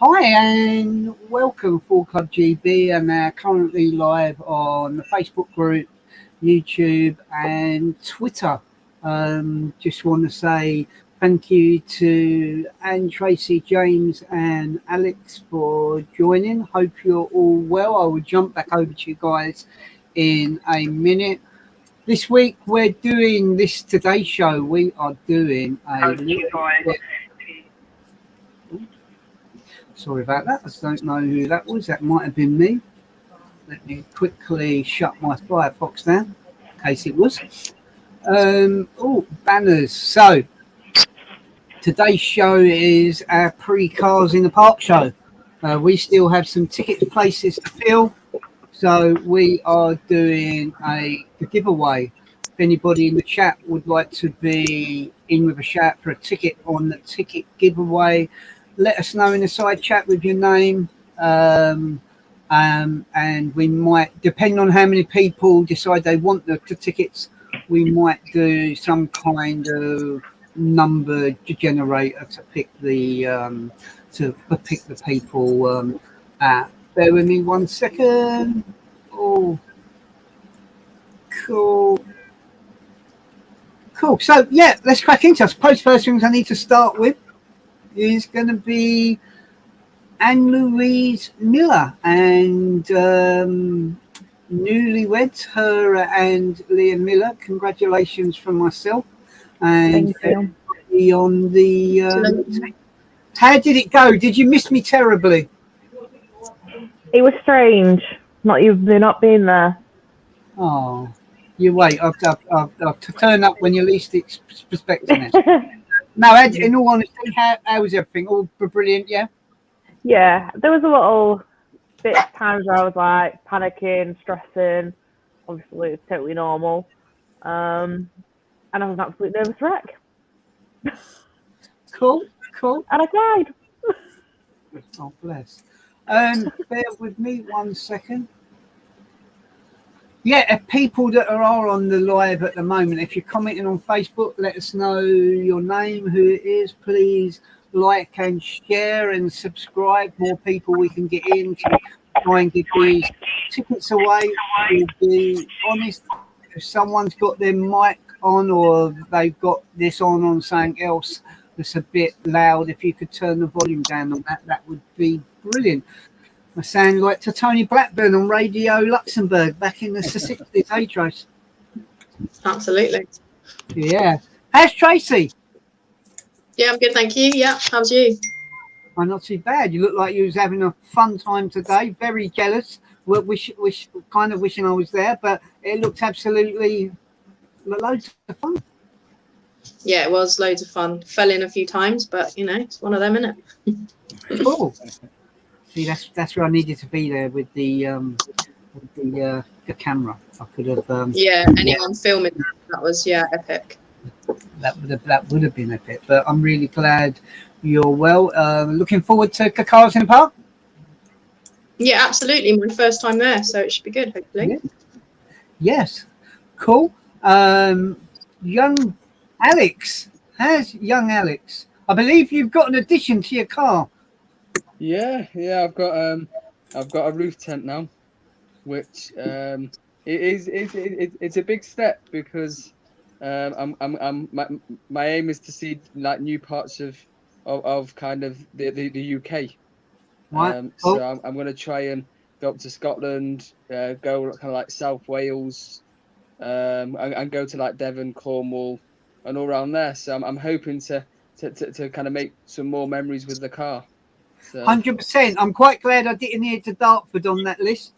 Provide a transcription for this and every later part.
Hi and welcome Full Club GB, and currently live on the Facebook group, YouTube and Twitter. Just want to say thank you to Anne, Tracy, James and Alex for joining. Hope you're all well. I will jump back over to you guys in a minute. This week we're doing this Today Show. We are doing a Sorry about that. I don't know who that was. That might have been me. Let me quickly shut my Firefox down in case it was. Banners. So today's show is our pre-Cars in the Park show. We still have some ticket places to fill, so we are doing a giveaway. If anybody in the chat would like to be in with a shout for a ticket on the ticket giveaway, let us know in the side chat with your name, and we might, depending on how many people decide they want the tickets, we might do some kind of number generator to pick the people. Bear with me 1 second. Oh, cool. So yeah, let's crack into it. I suppose first things I need to start with is going to be Anne-Louise Miller and newlyweds, her and Liam Miller. Congratulations from myself and everybody on the how did it go? Did you miss me terribly? It was strange. Not being there. Oh, you wait. I'll turn up when you're least expecting it. No, in all honesty, how was everything? All brilliant, yeah? Yeah, there was a little bit of times where I was like panicking, stressing. Obviously, it's totally normal. And I was an absolute nervous wreck. Cool. And I cried. Oh, bless. Bear with me 1 second. Yeah, people that are on the live at the moment, if you're commenting on Facebook, let us know your name, who it is. Please like and share and subscribe. More people we can get in to try and give these tickets away. To be honest, if someone's got their mic on or they've got this on something else that's a bit loud, if you could turn the volume down on that would be brilliant. I sound like to Tony Blackburn on Radio Luxembourg back in the 60s, hey Trace? Absolutely. Yeah. How's Tracy? Yeah, I'm good, thank you. Yeah, how's you? I'm not too bad. You look like you was having a fun time today. Very jealous. Kind of wishing I was there, but it looked absolutely loads of fun. Yeah, it was loads of fun. Fell in a few times, but it's one of them, isn't it? Cool. See, that's where I needed to be there with the camera. I could have. Anyone filming that was epic. That would have been epic. But I'm really glad you're well. Looking forward to Cars in the Park. Yeah, absolutely. My first time there, so it should be good. Hopefully. Yeah. Yes. Cool. Young Alex. How's young Alex? I believe you've got an addition to your car. Yeah, I've got a roof tent now, which it's a big step because my aim is to see like new parts of kind of the UK. So I'm going to try and go up to Scotland, go kind of like South Wales, and go to like Devon, Cornwall, and all around there. So I'm hoping to kind of make some more memories with the car. 100%. I'm quite glad I didn't hear to Dartford on that list.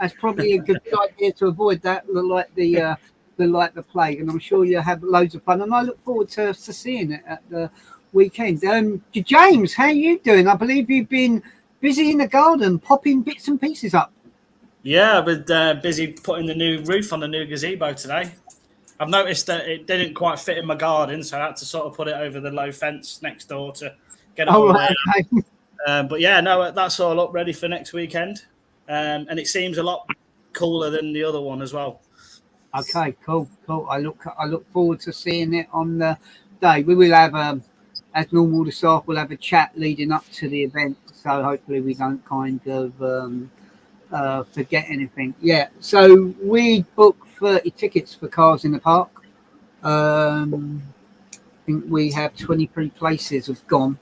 That's probably a good idea to avoid that, like the plague. And I'm sure you'll have loads of fun. And I look forward to seeing it at the weekend. James, how are you doing? I believe you've been busy in the garden, popping bits and pieces up. Yeah, I've been busy putting the new roof on the new gazebo today. I've noticed that it didn't quite fit in my garden, so I had to sort of put it over the low fence next door to get it all right. Okay. But yeah, no, that's all up ready for next weekend. And it seems a lot cooler than the other one as well. Okay, cool. I look forward to seeing it on the day. We will have, as normal, the staff will have a chat leading up to the event, so hopefully we don't kind of forget anything. Yeah, so we booked 30 tickets for Cars in the Park. I think we have 23 places have gone.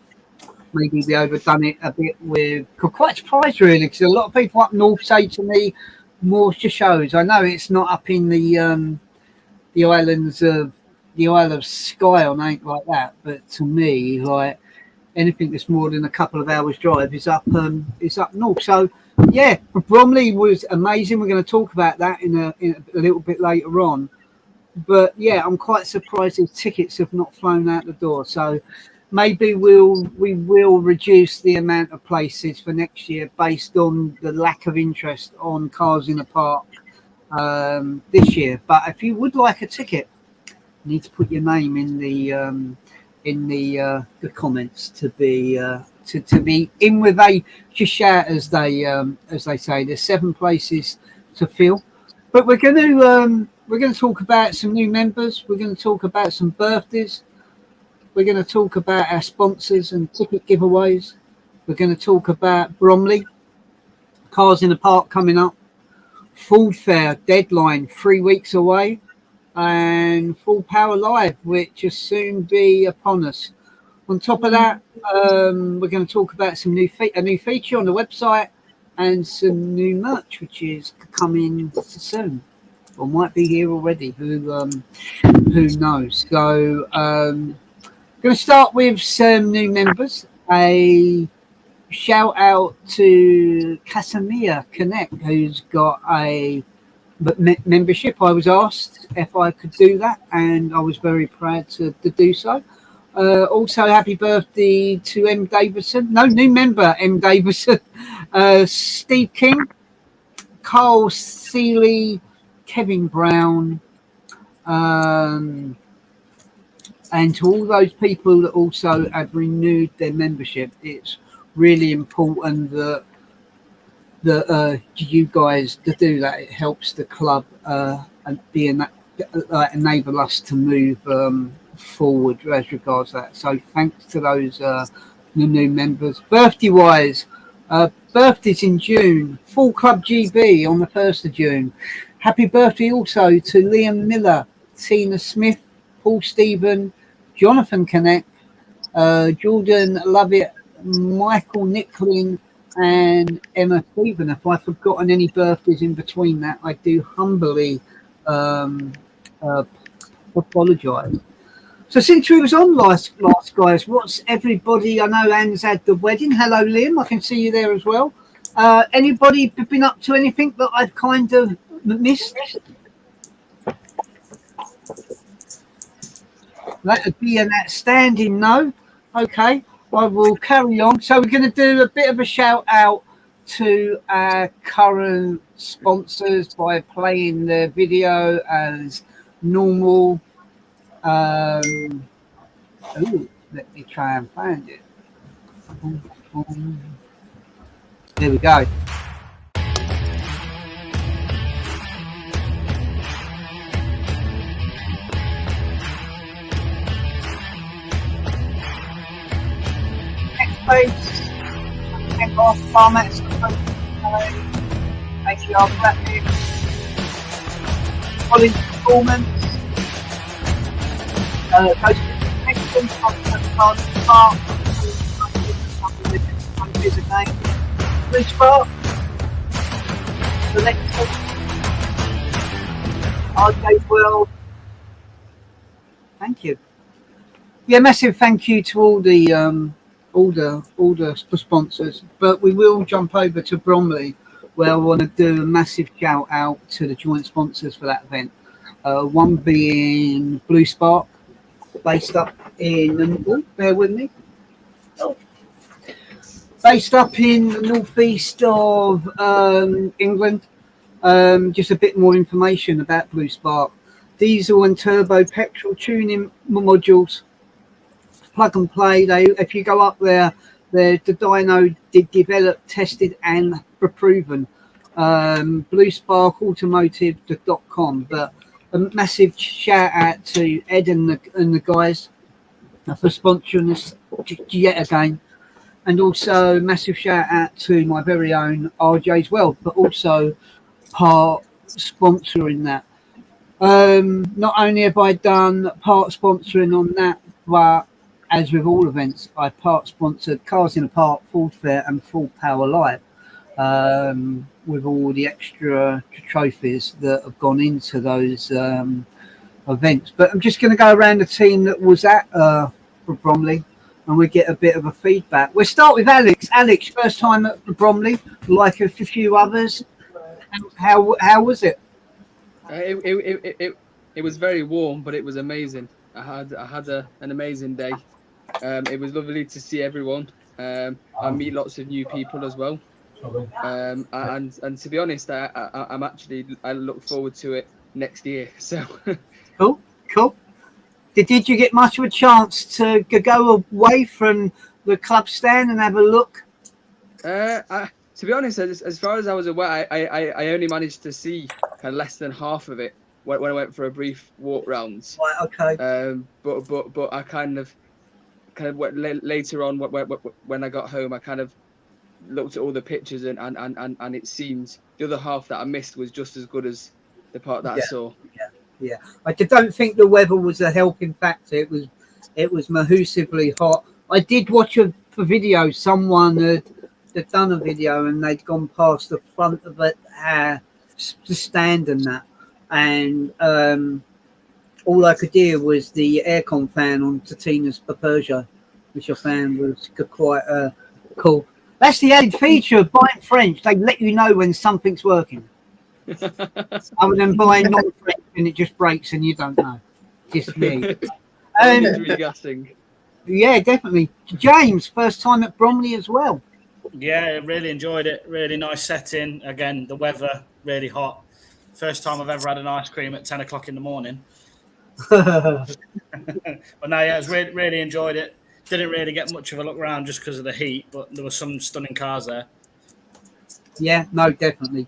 Maybe we overdone it a bit with, quite surprised really, because a lot of people up north say to me, more shows. I know it's not up in the islands of the Isle of Skye or anything like that, but to me, like anything that's more than a couple of hours drive is up north. So yeah, Bromley was amazing. We're going to talk about that in a little bit later on. But yeah, I'm quite surprised the tickets have not flown out the door. So maybe we will reduce the amount of places for next year based on the lack of interest on Cars in the Park this year. But if you would like a ticket, you need to put your name in the comments to be in with a shout, as they say. There's 7 places to fill, but we're going to talk about some new members. We're going to talk about some birthdays. We're going to talk about our sponsors and ticket giveaways. We're going to talk about Bromley, Cars in the Park coming up, Ford Fair deadline 3 weeks away, and Full Power Live, which will soon be upon us. On top of that, we're going to talk about some a new feature on the website and some new merch, which is coming soon, or might be here already. Who knows? So, going to start with some new members. A shout out to Casimir Connect, who's got a membership. I was asked if I could do that, and I was very proud to do so. Also, happy birthday to M. Davison. No, new member, M. Davison. Steve King, Carl Seeley, Kevin Brown, and to all those people that also have renewed their membership. It's really important that you guys to do that. It helps the club and enable us to move forward as regards that. So thanks to those new members. Birthday wise, birthdays in June. Full Club GB on the 1st of June. Happy birthday also to Liam Miller, Tina Smith, Paul Stephen, Jonathan Connect, Jordan Lovett, Michael Nicklin, and Emma Stephen. If I've forgotten any birthdays in between that, I do humbly apologise. So since we was on last guys, what's everybody? I know Anne's had the wedding. Hello, Liam. I can see you there as well. Anybody been up to anything that I've kind of missed? That would be an outstanding no. Okay, I will carry on. So we're going to do a bit of a shout out to our current sponsors by playing the video as normal. Ooh, let me try and find it. There we go. Next page, check off formats, ATR graphics, quality performance. Those protection from the park, Blue Spark, Selector, Arcade World. Thank you. Yeah, massive thank you to all the sponsors. But we will jump over to Bromley where I want to do a massive shout out to the joint sponsors for that event. One being Blue Spark, based up in, oh, bear with me, based up in the northeast of England. Just a bit more information about Blue Spark. Diesel and turbo petrol tuning modules, plug and play. If you go up there, the dyno developed, tested and proven. BlueSparkAutomotive.com. But a massive shout out to Ed and the guys for sponsoring us yet again. And also massive shout out to my very own RJ as well, but also part sponsoring that. Not only have I done part sponsoring on that, but as with all events, I part sponsored Cars in the Park, Ford Fair and Full Power Live, with all the extra trophies that have gone into those events. But I'm just going to go around the team that was at Bromley, and we get a bit of a feedback. We'll start with Alex. Alex, first time at Bromley, like a few others. How was it? It was very warm, but it was amazing. I had an amazing day. It was lovely to see everyone. I meet lots of new people as well. And to be honest, I look forward to it next year. So cool. Did you get much of a chance to go away from the club stand and have a look? To be honest, as far as I was aware, I only managed to see kind of less than half of it when I went for a brief walk round. Right, okay. But I kind of went later on when I got home, I kind of looked at all the pictures and it seemed the other half that I missed was just as good as the part that I saw. Yeah. I don't think the weather was a helping factor. It was massively hot. I did watch a video. Someone had done a video and they'd gone past the front of it, the stand and that, and all I could hear was the aircon fan on Titina's Peugeot, which I found was quite cool. That's the added feature of buying French. They let you know when something's working. Other than buying non-French and it just breaks and you don't know. Just me. Yeah, definitely. James, first time at Bromley as well. Yeah, really enjoyed it. Really nice setting. Again, the weather really hot. First time I've ever had an ice cream at 10 o'clock in the morning. But no, yeah, I was really enjoyed it. Didn't really get much of a look around just because of the heat, but there were some stunning cars there. Yeah, no, definitely.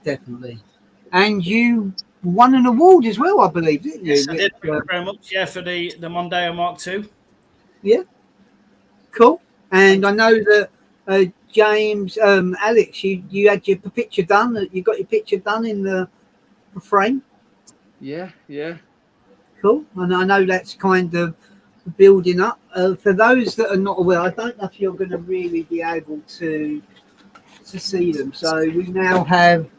And you won an award as well, I believe, didn't you? Yes, I did. Thank you very much. Yeah, for the Mondeo Mark II. Yeah. Cool. And I know that James, Alex, you had your picture done. You got your picture done in the frame. Yeah. Cool. And I know that's kind of building up. For those that are not aware, I don't know if you're going to really be able to see them. So we now have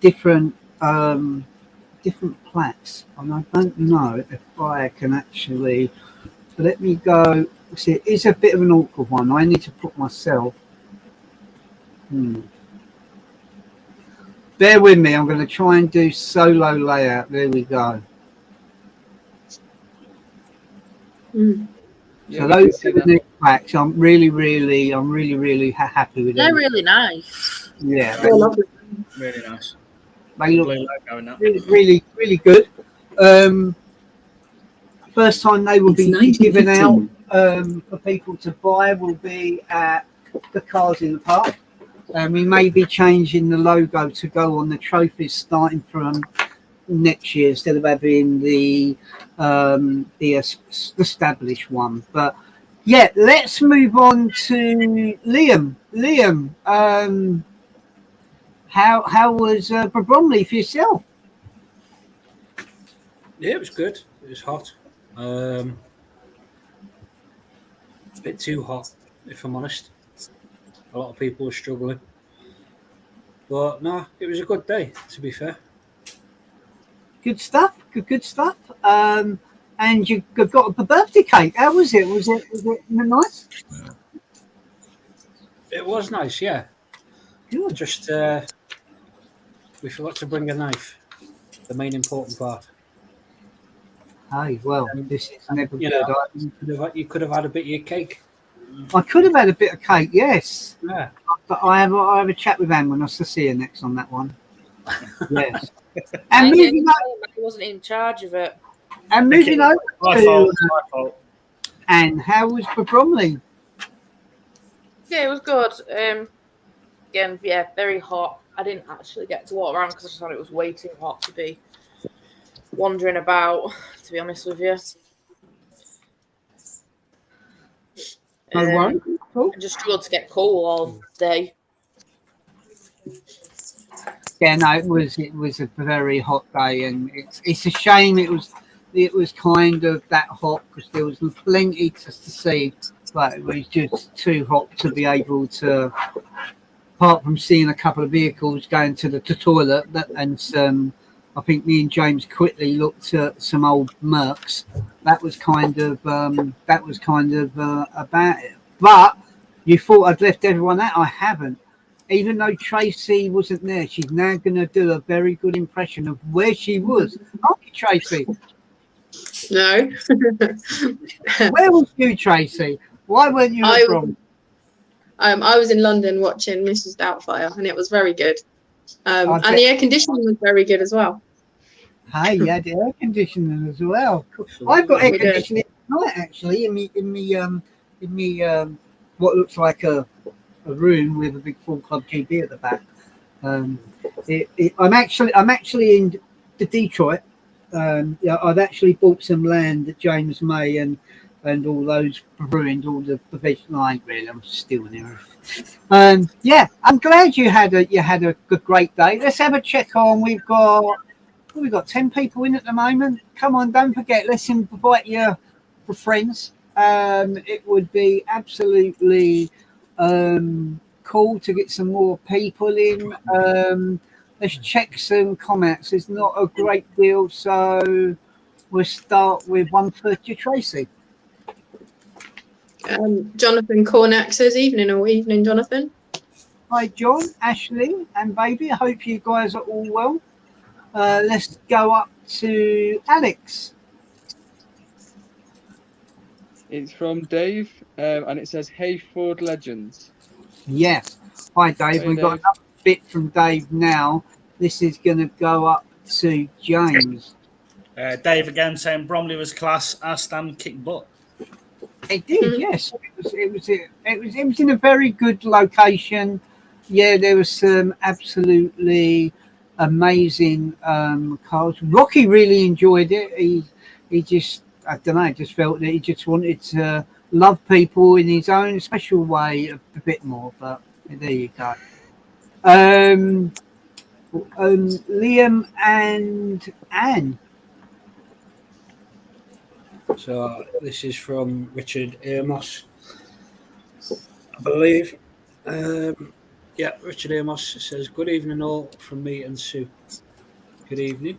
different plaques, and I don't know if I can actually. Let me go. See, it is a bit of an awkward one. I need to put myself. Bear with me. I'm going to try and do solo layout. There we go. So those are the new plaques. I'm really happy with them. They're really nice. Yeah, really nice. They look really good. First time they will be given out for people to buy will be at the Cars in the Park. We may be changing the logo to go on the trophies starting from next year instead of having the established one. But yeah, let's move on to Liam. Liam, how was Bromley for yourself? Yeah, it was good. It was hot. A bit too hot, if I'm honest. A lot of people were struggling. But no, it was a good day, to be fair. Good stuff. Good stuff. And you got a birthday cake. How was it? Was it nice? It was nice, yeah. Good. Just We forgot to bring a knife. The main important part. Hey, well, this is never You good. know, you could have had a bit of your cake. I could have had a bit of cake, yes. Yeah. But I have a chat with Anne when I see her next on that one. Yes. I And moving on. wasn't in charge of it. And moving over My to fault. My fault. Anne, how was for Bromley? Yeah, it was good. Again, yeah, very hot. I didn't actually get to walk around because I just thought it was way too hot to be wandering about, to be honest with you. No worries. Cool. I just struggled to get cool all day. Yeah, no, it was a very hot day, and it's a shame it was kind of that hot because there was plenty to see, but it was just too hot to be able to. Apart from seeing a couple of vehicles going to the toilet, and some, I think me and James quickly looked at some old Mercs. That was kind of about it. But you thought I'd left everyone out. I haven't. Even though Tracy wasn't there, she's now going to do a very good impression of where she was. Aren't you, Tracy? No. Where was you, Tracy? Why weren't you at Brom? I was in London watching Mrs. Doubtfire, and it was very good. And the air conditioning was very good as well. Hey, you had the air conditioning as well. I've got air conditioning tonight, actually, in me what looks like a room with a big full club GB at the back. I'm actually in the Detroit. I've actually bought some land that James May and all those ruined all the professional. I ain't really. I'm still there. Yeah, I'm glad you had a great day. Let's have a check on. We've got 10 people in at the moment. Come on, don't forget. Let's invite your friends. It would be absolutely cool to get some more people in. Let's check some comments. It's not a great deal, so we'll start with 1:30. Tracy. Jonathan Cornack says evening, Jonathan. Hi, John, Ashley, and baby. I hope you guys are all well. Let's go up to Alex. It's from Dave, and it says, "Hey Ford Legends." Yes. Hi, Dave. Hey, We've got Dave. another bit from Dave now. This is going to go up to James. Dave again saying Bromley was class. Aston kicked butt. It did, yes. It was in a very good location. Yeah, there was some absolutely amazing cars. Rocky really enjoyed it. He just, I don't know, just felt that he just wanted to love people in his own special way a bit more. But there you go. Liam and Anne. So this is from Richard Amos, I believe. Yeah, Richard Amos says, "Good evening all from me and Sue." Good evening.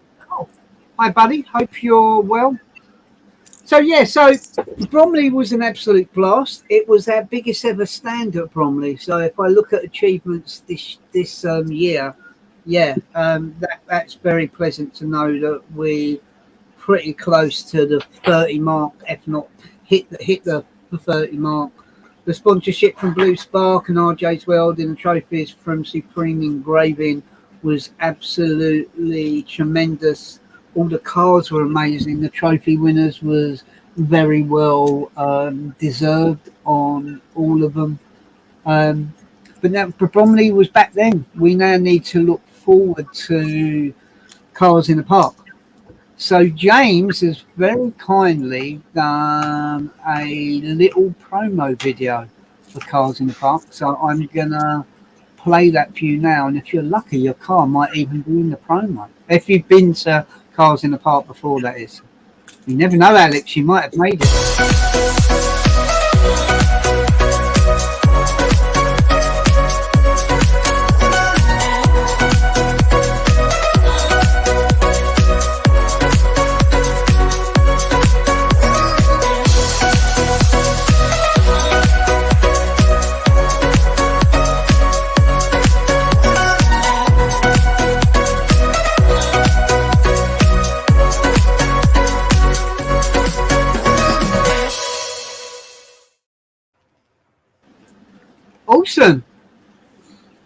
Hi, buddy. Hope you're well. So Bromley was an absolute blast. It was our biggest ever stand at Bromley. So if I look at achievements this year, that's very pleasant to know that we pretty close to the 30 mark, if not hit the 30 mark. The sponsorship from Blue Spark and RJ's World and the trophies from Supreme Engraving was absolutely tremendous. All the cars were amazing. The trophy winners was very well deserved on all of them. But now Bromley was back then. We now need to look forward to Cars in the Park. So James has very kindly done a little promo video for Cars in the Park. So I'm gonna play that for you now. And if you're lucky, your car might even be in the promo. If you've been to Cars in the Park before, that is. You never know, Alex. You might have made it. Awesome.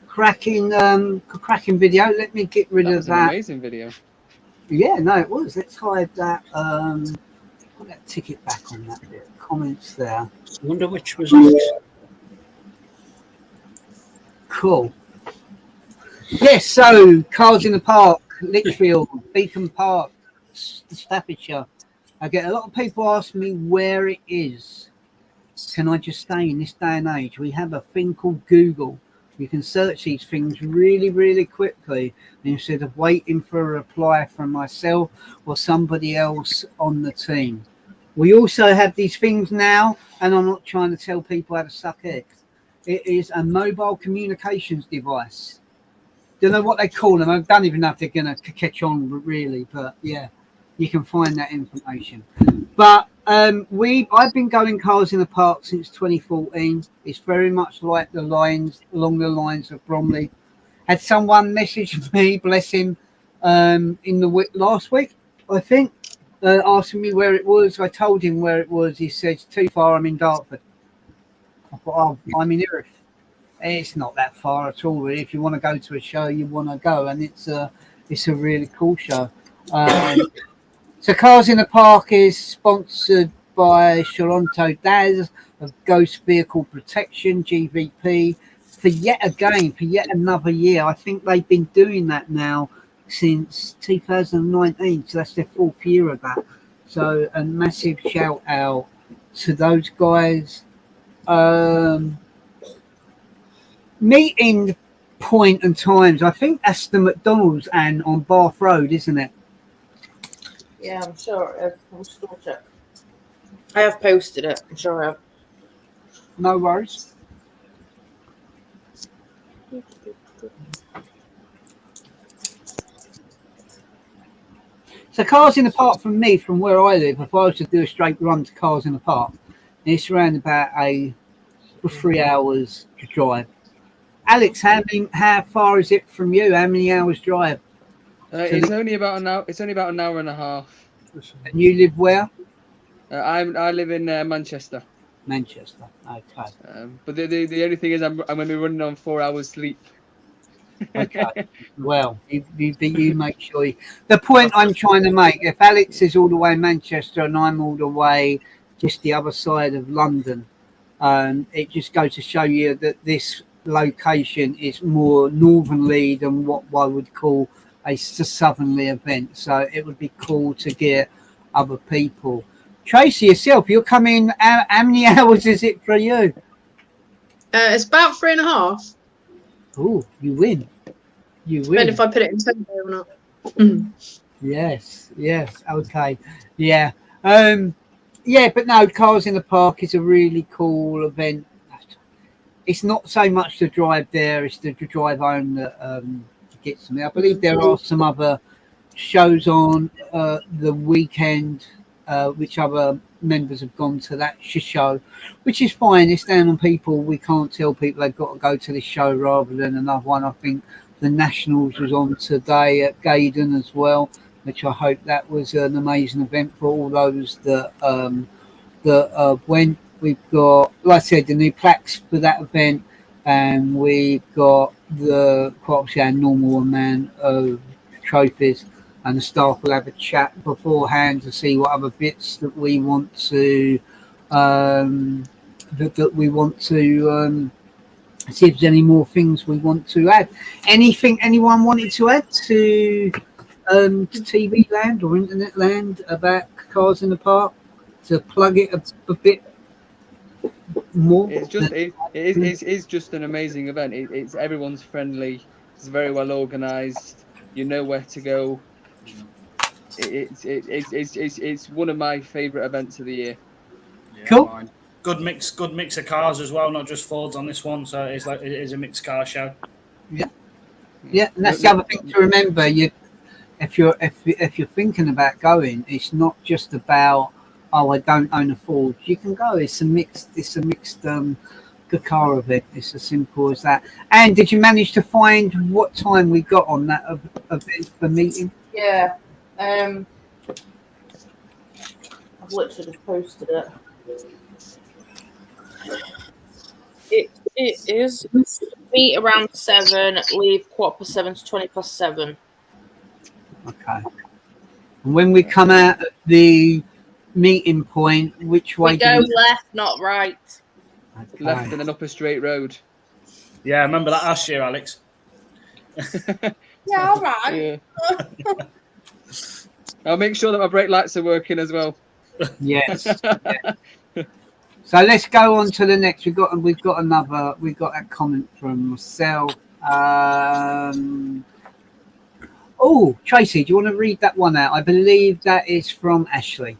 Cracking video. Let me get rid That of was an that. amazing video. Yeah, no, it was. Let's hide that. Put that ticket back on that bit. Comments there. I wonder which was it. Cool. Yes, so Cars in the Park, Lichfield, Beacon Park, Staffordshire. I get a lot of people ask me where it is. Can I just say, in this day and age, we have a thing called Google. You can search these things really, really quickly instead of waiting for a reply from myself or somebody else on the team. We also have these things now, and I'm not trying to tell people how to suck eggs. It is a mobile communications device. Don't know what they call them. I don't even know if they're going to catch on, really. But yeah, you can find that information. But I've been going Cars in the Park since 2014. It's very much like along the lines of Bromley. Had someone message me, bless him, in the last week, I think, asking me where it was. I told him where it was. He said, it's too far, I'm in Dartford. I thought, oh, I'm in Erith. It's not that far at all, really. If you want to go to a show, you want to go, and it's a really cool show. So Cars in the Park is sponsored by Toronto DAS of Ghost Vehicle Protection, GVP, for yet another year. I think they've been doing that now since 2019, so that's their 4th year of that. So a massive shout out to those guys. Meeting point and times, I think that's the McDonald's and on Bath Road, isn't it? Yeah, I'm sure. I'll still check. I have posted it. I'm sure I have. No worries. So Cars in the Park from me, from where I live, if I was to do a straight run to Cars in the Park, it's around about 3 hours to drive. Alex, how far is it from you? How many hours drive? It's only about an hour. It's only about an hour and a half. And you live where? I live in Manchester. Manchester. Okay. But the only thing is, I'm going to be running on 4 hours sleep. Okay. Well, you make sure. The point I'm trying to make: if Alex is all the way in Manchester and I'm all the way just the other side of London, it just goes to show you that this location is more northernly than what I would call a southerly event. So it would be cool to get other people. Tracy, yourself, you're coming. How many hours is it for you? It's about 3.5. Oh, you win. You win. Depend if I put it in tempo or not. Yes. Okay. Yeah. Yeah, but no, Cars in the Park is a really cool event. It's not so much the drive there, it's the drive home that gets me. I believe there are some other shows on the weekend, which other members have gone to that show, which is fine. It's down on people. We can't tell people they've got to go to this show rather than another one. I think the Nationals was on today at Gaydon as well, which I hope that was an amazing event for all those that went. We've got, like I said, the new plaques for that event, and we've got quite obviously our normal amount of trophies, and the staff will have a chat beforehand to see what other bits that we want to see if there's any more things we want to add. Anything anyone wanted to add to TV land or internet land about Cars in the Park, to plug it a bit more? It's just an amazing event. It's everyone's friendly. It's very well organised. You know where to go. It's one of my favourite events of the year. Yeah, cool. Mine. Good mix of cars as well, not just Fords on this one. So it is a mixed car show. Yeah, and that's the other thing to remember. If you're thinking about going, it's not just about, oh, I don't own a Ford. You can go. It's a mixed good car event. It's as simple as that. And did you manage to find what time we got on that event for meeting? Yeah. I've literally just posted it. It's It is. Meet around 7, leave 7:15 to 7:20. Okay. And when we come out at the meeting point, which way We go left, not right. Okay. Left and then up a straight road. Yeah, I remember that last year, Alex. Yeah, all right. Yeah. I'll make sure that my brake lights are working as well. Yes. Yeah. So let's go on to the next. We've got a comment from myself. Oh, Tracy, do you want to read that one out? I believe that is from Ashley.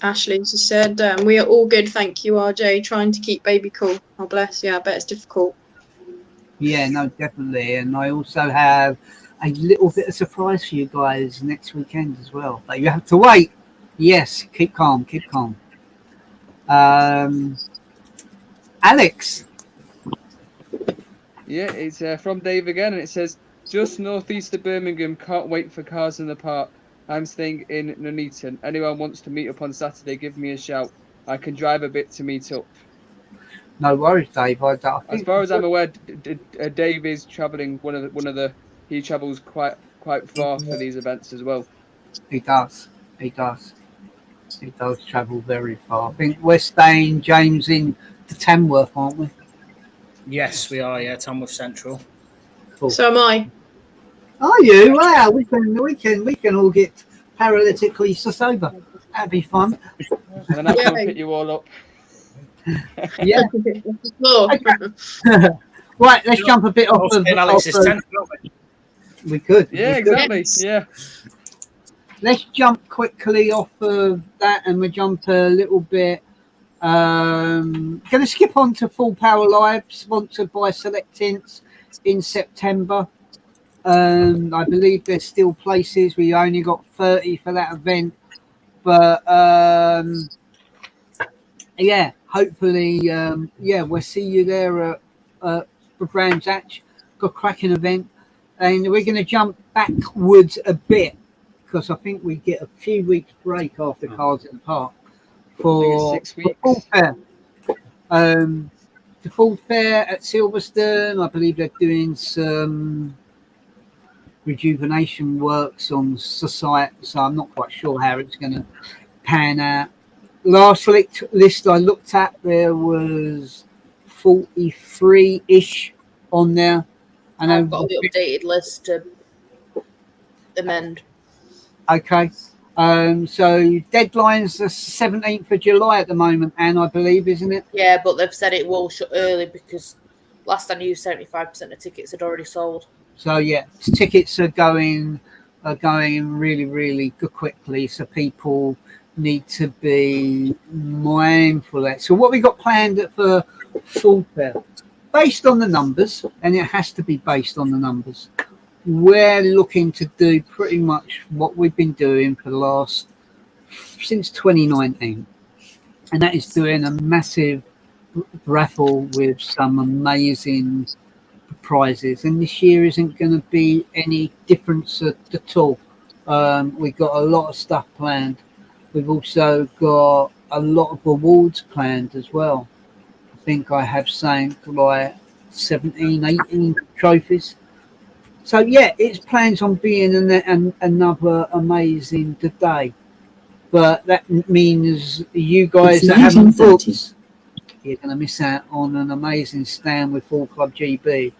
Ashley just said, we are all good, thank you, RJ. Trying to keep baby cool. Oh, bless. Yeah, I bet it's difficult. Yeah, no, definitely. And I also have a little bit of surprise for you guys next weekend as well. But you have to wait. Yes, keep calm, keep calm. Alex. Yeah, it's from Dave again, and it says, just northeast of Birmingham, can't wait for cars in the park. I'm staying in Nuneaton. Anyone wants to meet up on Saturday, give me a shout. I can drive a bit to meet up. No worries, Dave. As far as I'm aware, Dave is travelling. He travels quite far for these events as well. He does travel very far. I think we're staying, James, in the Tamworth, aren't we? Yes, we are. Yeah, Tamworth Central. Cool. So am I. Are you? Wow, we can all get paralytically sober. That'd be fun. And then I can pick you all up. Yeah. Right, let's jump a bit off of Alex's tent. We could. Yeah, exactly. Yeah. Let's jump quickly off of that, and we jump a little bit. Going to skip on to Full Power Live, sponsored by Select Tints in September. I believe there's still places. We only got 30 for that event, but yeah, hopefully, we'll see you there at Brands Hatch. Got a cracking event, and we're going to jump backwards a bit because I think we get a few weeks break after Cars in the Park for 6 weeks. Full Fair. The Full Fair at Silverstone, I believe they're doing some rejuvenation works on the site, so I'm not quite sure how it's going to pan out. Last list I looked at, there was 43-ish on there. And I've got the updated list to amend. Okay. So deadline's the 17th of July at the moment, Anne, I believe, isn't it? Yeah, but they've said it will shut early because last I knew 75% of tickets had already sold. So yeah, tickets are going really, really good quickly. So people need to be mindful of that. So what we got planned for Full Fair, based on the numbers, and it has to be based on the numbers, we're looking to do pretty much what we've been doing for since 2019, and that is doing a massive raffle with some amazing prizes. And this year isn't going to be any difference at all. We've got a lot of stuff planned. We've also got a lot of awards planned as well. I think I have something like 17, 18 trophies. So yeah, it's plans on being another amazing day. But that means you guys that haven't booked, you're going to miss out on an amazing stand with Full Club GB,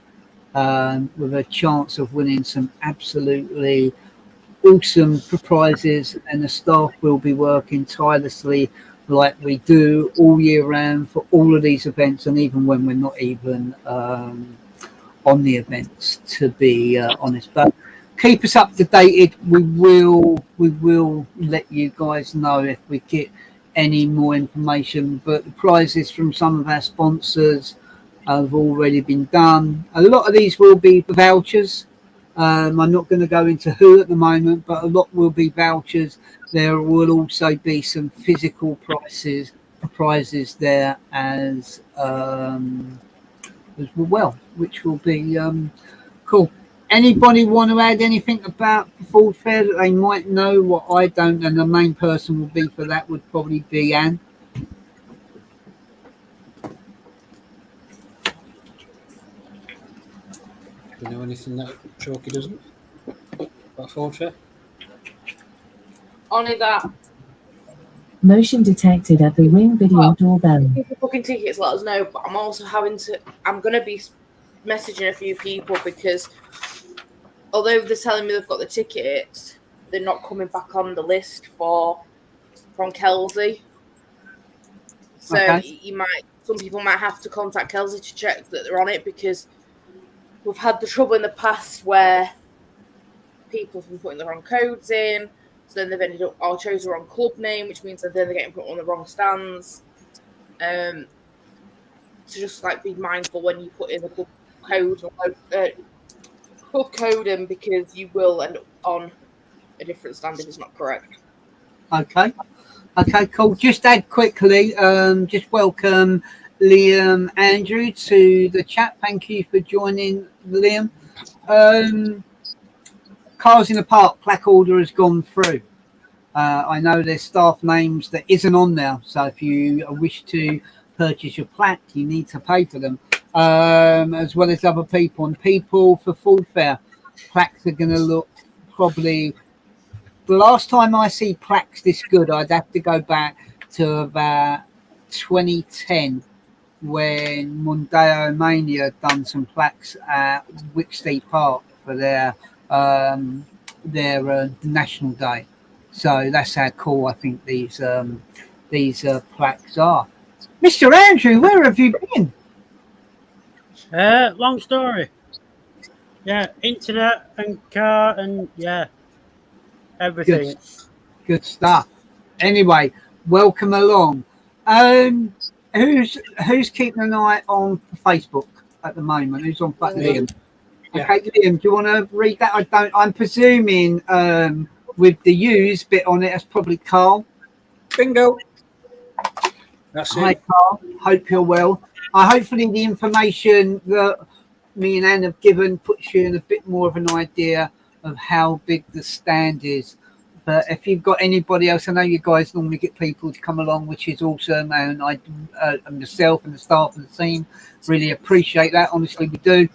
with a chance of winning some absolutely awesome prizes, and the staff will be working tirelessly like we do all year round for all of these events, and even when we're not even on the events, to be honest. But keep us up to date. We will let you guys know if we get any more information. But the prizes from some of our sponsors have already been done. A lot of these will be vouchers. I'm not going to go into who at the moment, but a lot will be vouchers. There will also be some physical prizes there as well, which will be cool. Anybody want to add anything about the Full Fair that they might know what I don't? And the main person will be for that would probably be Anne. Do you know anything that Chalky doesn't? About Ford Fair? Only that. Motion detected at the Ring video doorbell. If you're booking tickets, let us know. But I'm also I'm going to be messaging a few people because although they're telling me they've got the tickets, they're not coming back on the list from Kelsey. So some people might have to contact Kelsey to check that they're on it, because we've had the trouble in the past where people have been putting the wrong codes in, so then they've ended up, or chose the wrong club name, which means that then they're getting put on the wrong stands. So just like be mindful when you put in the club code in, because you will end up on a different stand if it's not correct. Okay, cool. Just add quickly, just welcome Liam Andrew to the chat. Thank you for joining, Liam. Cars in the Park plaque order has gone through. I know there's staff names that isn't on there, so if you wish to purchase your plaque, you need to pay for them, as well as other people. And people for Ford Fair, plaques are going to look probably... The last time I see plaques this good, I'd have to go back to about 2010 when Mondeo Mania done some plaques at Wicksteed Park for their National Day. So that's how cool I think these plaques are. Mr. Andrew, where have you been? Long story. Yeah, internet and car and yeah. Everything. Good stuff. Anyway, welcome along. Who's keeping an eye on Facebook at the moment? Who's on Liam? Yeah. Okay, Liam, do you want to read that? I'm presuming with the use bit on it, that's probably Carl. Bingo. That's it. Hi, Carl. Hope you're well. Hopefully the information that me and Anne have given puts you in a bit more of an idea of how big the stand is. But if you've got anybody else, I know you guys normally get people to come along, which is awesome, and I and myself and the staff and the team really appreciate that. Honestly, we do.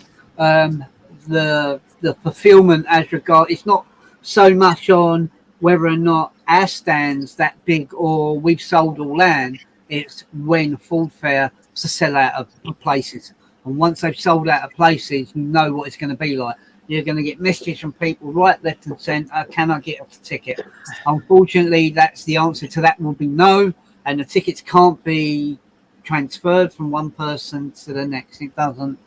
The fulfillment as regard, it's not so much on whether or not our stand's that big or we've sold all land. It's when Ford Fair to sell out of places, and once they've sold out of places, you know what it's going to be like. You're going to get messages from people right, left and centre. Can I get a ticket? Unfortunately, that's the answer to that will be no. And the tickets can't be transferred from one person to the next. It doesn't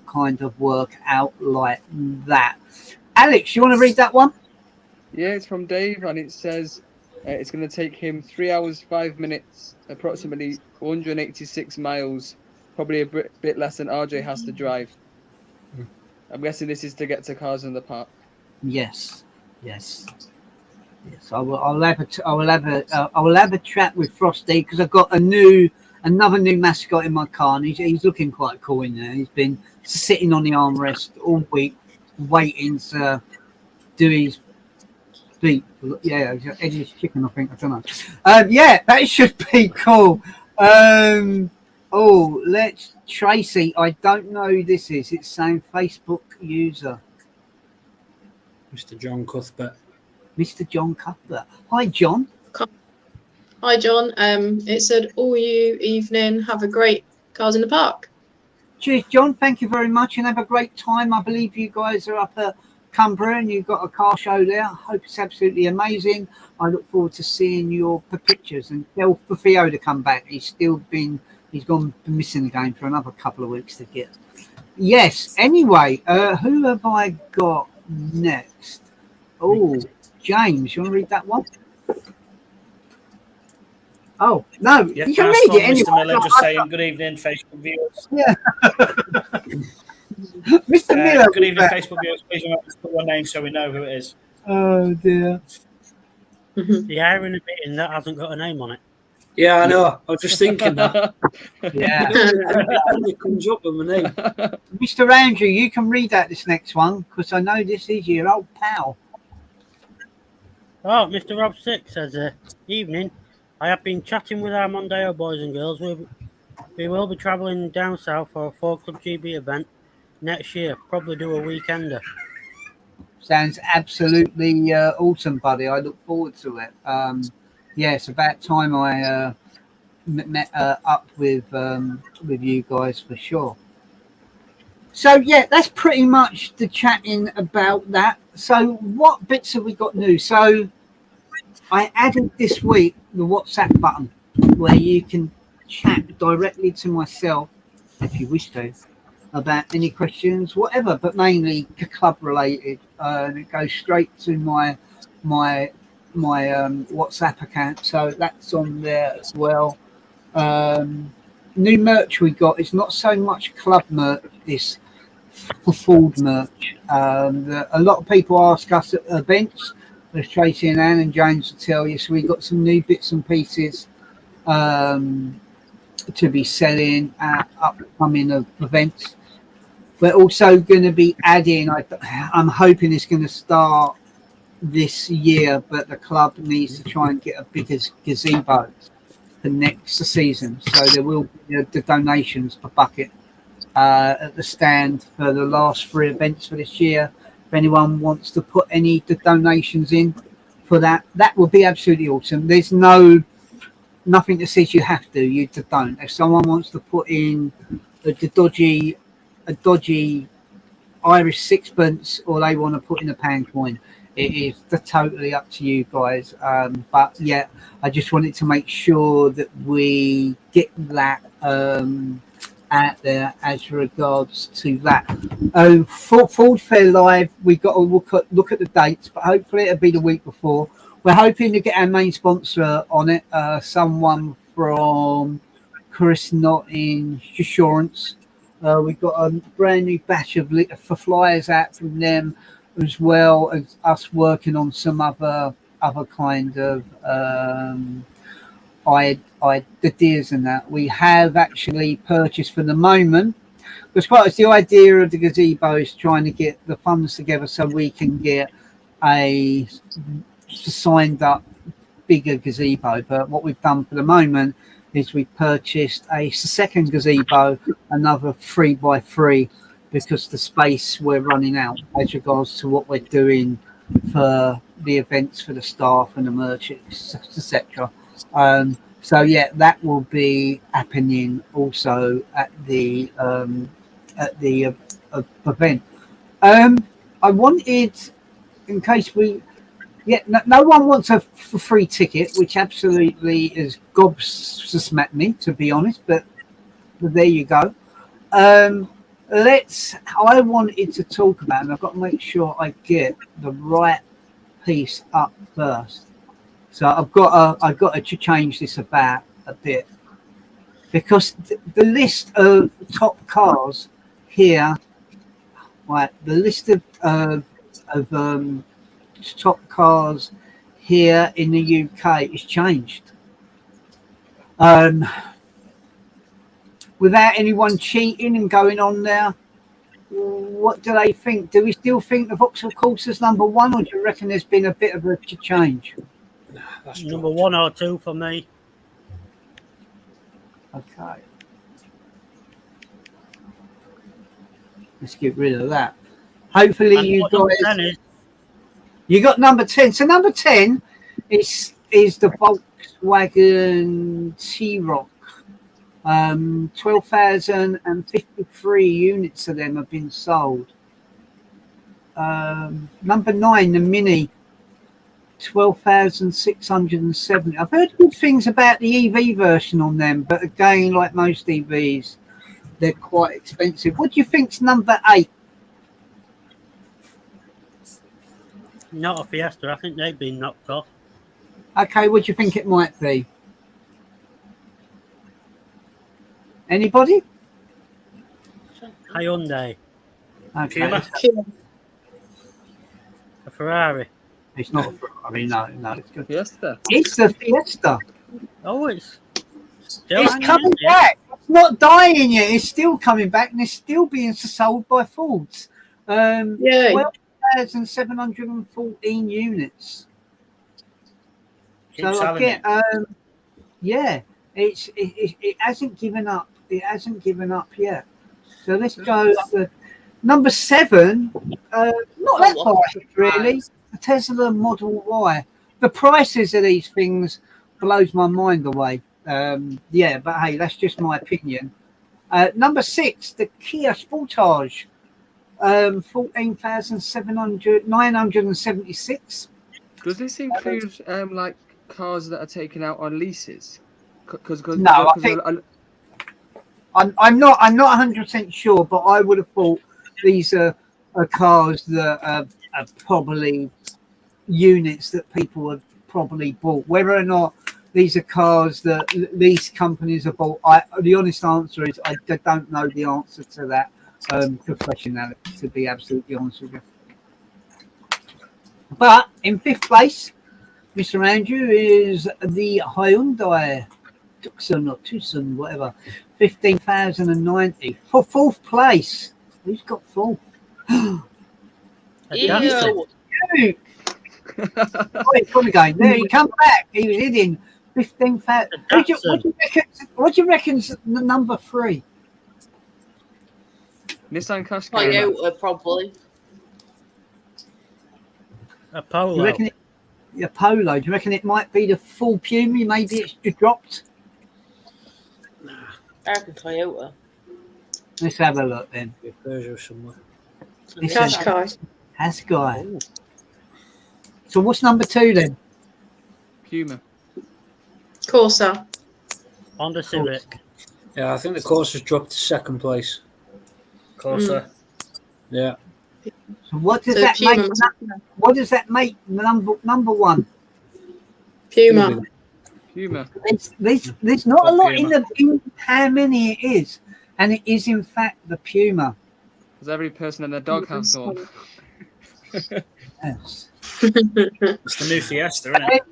kind of work out like that. Alex, you want to read that one? Yeah, it's from Dave, and it says it's going to take him 3 hours, 5 minutes, approximately 186 miles, probably a bit less than RJ has to drive. I'm guessing this is to get to Cars in the Park. Yes. I will have a chat with Frosty, because I've got another new mascot in my car, and he's looking quite cool in there. He's been sitting on the armrest all week, waiting to do his beat. Yeah, Eddie's chicken, I think. I don't know. Yeah, that should be cool. Tracy, I don't know who this is. It's saying Facebook user. Mr. John Cuthbert. Mr. John Cuthbert. Hi, John. Hi, John. It said, all you evening, have a great Cars in the Park. Cheers, John. Thank you very much, and have a great time. I believe you guys are up at Cumbria and you've got a car show there. I hope it's absolutely amazing. I look forward to seeing your pictures, and tell for Theo to come back. He's gone missing again for another couple of weeks to get. Yes. Anyway, who have I got next? Oh, James, you want to read that one? Oh no, Yeah, you can read it anyway. Mr. Miller just saying good evening, Facebook viewers. Yeah. Mr. Miller. Good evening, Facebook viewers. Please remember to put your name so we know who it is. Oh dear. The irony being that hasn't got a name on it. Yeah, I know. I was just thinking that. Yeah. It comes up with my name. Mr. Andrew, you can read out this next one, because I know this is your old pal. Oh, Mr. Rob Six says, evening. I have been chatting with our Mondeo boys and girls. We will be travelling down south for a Ford Club GB event next year. Probably do a weekender. Sounds absolutely awesome, buddy. I look forward to it. Yeah, it's about time I met up with you guys for sure. So yeah, that's pretty much the chatting about that. So what bits have we got new? So I added this week the WhatsApp button where you can chat directly to myself if you wish to about any questions, whatever, but mainly club related. And it goes straight to my WhatsApp account, so that's on there as well. New merch we got. It's not so much club merch. It's Ford merch. A lot of people ask us at events, as Tracy and Anne and James will tell you. So we got some new bits and pieces to be selling at upcoming events. We're also going to be adding. I'm hoping it's going to start this year, but the club needs to try and get a bigger gazebo for next season. So there will be the donations per bucket at the stand for the last 3 events for this year. If anyone wants to put any donations in for that, that would be absolutely awesome. There's nothing that says you have to. You don't. If someone wants to put in a dodgy Irish sixpence, or they want to put in a pound coin, it is totally up to you guys. But yeah, I just wanted to make sure that we get that out there as regards to that. Ford Fair Live, we got to look at the dates, but hopefully it'll be the week before. We're hoping to get our main sponsor on it, someone from Chris Notting Assurance. We've got a brand new batch of for flyers out from them, as well as us working on some other kind of ideas and that. We have actually purchased for the moment, because quite the idea of the gazebo is trying to get the funds together so we can get a signed up bigger gazebo. But what we've done for the moment is we purchased a second gazebo, another 3x3, because the space we're running out as regards to what we're doing for the events for the staff and the merch, etc. So yeah, that will be happening also at the event. I wanted, in case no one wants a free ticket, which absolutely is gobsmacked me, to be honest, but there you go. I wanted to talk about, and I've got to make sure I get the right piece up first. So I've got to change this about a bit, because the list of top cars here, right? The list of top cars here in the UK is changed. Without anyone cheating and going on there, what do they think? Do we still think the Vauxhall Corsa's number 1, or do you reckon there's been a bit of a change? That's number 1 or 2 for me. Okay. Let's get rid of that. Hopefully And you guys... You got number 10. So number 10 is the Volkswagen T-Roc. 12,053 units of them have been sold. Number 9, the Mini, 12,670. I've heard good things about the EV version on them, but again, like most EVs, they're quite expensive. What do you think's number 8? Not a Fiesta. I think they've been knocked off. Okay, what do you think it might be? Anybody? Hyundai. Okay. A Ferrari. It's not a Ferrari, no, it's good. Fiesta. It's the Fiesta. Oh, it's coming back. It's not dying yet. It's still coming back, and it's still being sold by Fords. 12,714 units. So I get, it hasn't given up. It hasn't given up yet. So let's go. Number 7, not that far really. Nice. The Tesla Model Y. The prices of these things blows my mind away. Yeah, but hey, that's just my opinion. Number 6, the Kia Sportage, 976. Does this include like cars that are taken out on leases? No, I think I'm not 100% sure, but I would have thought these are cars that are probably units that people have probably bought. Whether or not these are cars that lease companies have bought, the honest answer is I don't know the answer to that professionally, to be absolutely honest with you. But in 5th place, Mr. Andrew, is the Hyundai Tucson or Tucson, whatever, 15,090. For 4th place, who's got 4th? Ew. Duke. Oh, he's gone again. There, he come back. He was hitting 15,000. What do you reckon's the number 3? Nissan Qashqai. Toyota, probably. A Polo. Do you reckon a Polo? Do you reckon it might be the full Puma? Maybe it's just dropped. I reckon Toyota. Let's have a look then. Peugeot somewhere. Qashqai. Qashqai. So what's number 2 then? Puma. Corsa. Honda Civic. Yeah, I think the course has dropped to 2nd place. Corsa. Yeah. So what does So that Puma. make? What does that make? Number 1. Puma. Puma. There's not a lot Puma. in how many it is, and it is in fact the Puma. Has every person in their doghouse on? Yes. It's the new Fiesta, isn't it?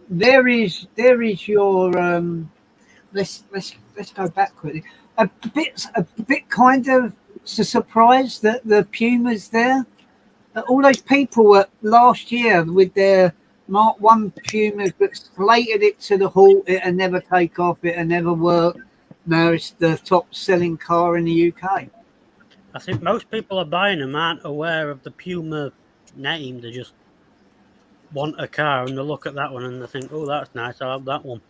There is your let's go back quickly. A bit kind of surprised that the Puma's there. All those people were last year with their Mark 1 Pumas that slated it to the halt, it'll never take off, it'll never work. Now it's the top selling car in the UK. I think most people are buying them aren't aware of the Puma name. They just want a car and they look at that one and they think, oh, that's nice, I'll have that one.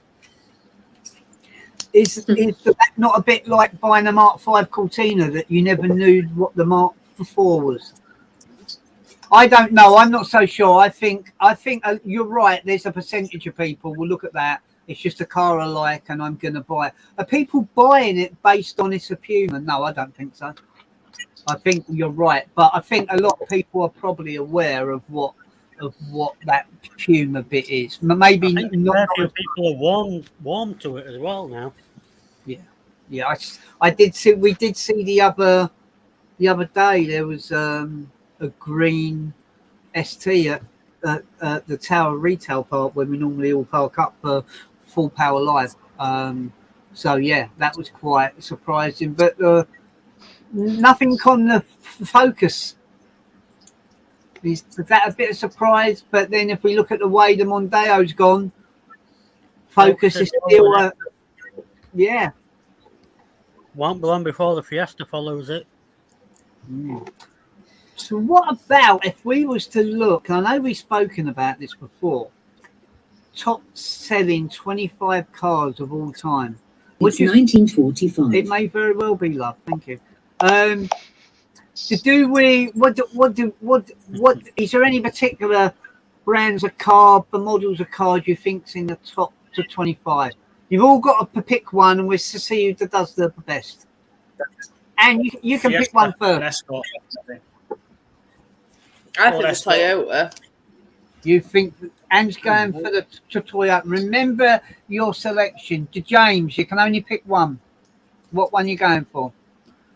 Is that not a bit like buying a Mark 5 Cortina that you never knew what the Mark 4 was? I don't know. I'm not so sure. I think you're right. There's a percentage of people will look at that. It's just a car I like and I'm going to buy it. Are people buying it based on it's a Puma? No, I don't think so. I think you're right. But I think a lot of people are probably aware of what that Puma bit is. Maybe I think not. people are warm to it as well now. Yeah. I did see. We did see the other day. There was a green ST at the Tower Retail Park where we normally all park up for Full Power Live. So yeah, that was quite surprising. But nothing on the Focus. Is that a bit of surprise? But then if we look at the way the Mondeo's gone, Focus is still yeah. Won't be long before the Fiesta follows it. So what about if we was to look, I know we've spoken about this before, top selling 25 cars of all time. It's 1945. It may very well be, love. Thank you. What is there any particular brands of car, the models of cars you think's in the top to 25? You've all got to pick one, and we'll see who does the best. And you can pick one first. I think it's Toyota. You think Anne's going for the Toyota? Remember your selection. To James, you can only pick one. What one are you going for?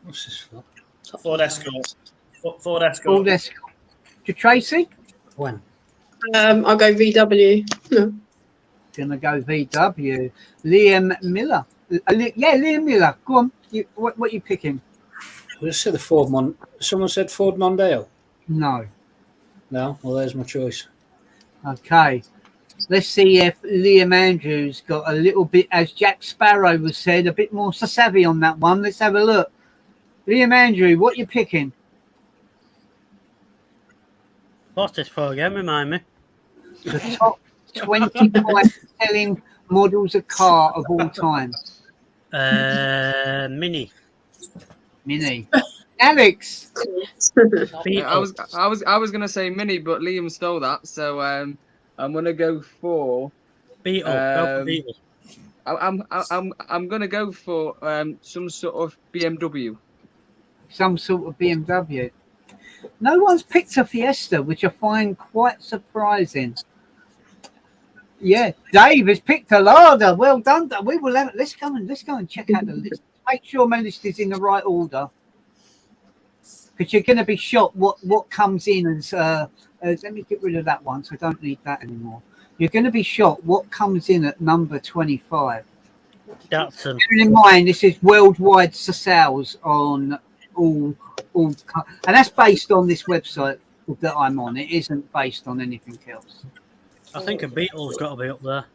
What's this for? Ford Escort. Ford Escort. Ford Escort. To Tracy? When? I'll go VW. Gonna go VW. Liam Miller. Liam Miller. Go on. What are you picking? I just said the Ford Someone said Ford Mondeo. No. No? Well, there's my choice. Okay. Let's see if Liam Andrews got a little bit, as Jack Sparrow was said, a bit more savvy on that one. Let's have a look. Liam Andrew, what you picking? What's this for again? Remind me. The top 25 selling models of car of all time. Mini. Alex. I was gonna say Mini, but Liam stole that, so I'm gonna go for Beetle. Go for Beetle. I'm gonna go for some sort of BMW. Some sort of BMW. No one's picked a Fiesta, which I find quite surprising. Yeah, Dave has picked a Lada. Well done. We will have it. Let's go and check out the list. Make sure my list is in the right order, because you're going to be shocked what comes in. And let me get rid of that one, so I don't need that anymore. You're going to be shocked what comes in at number 25. Datsun. Bearing in mind, this is worldwide sales on all, and that's based on this website that I'm on. It isn't based on anything else. I think a Beetle's got to be up there.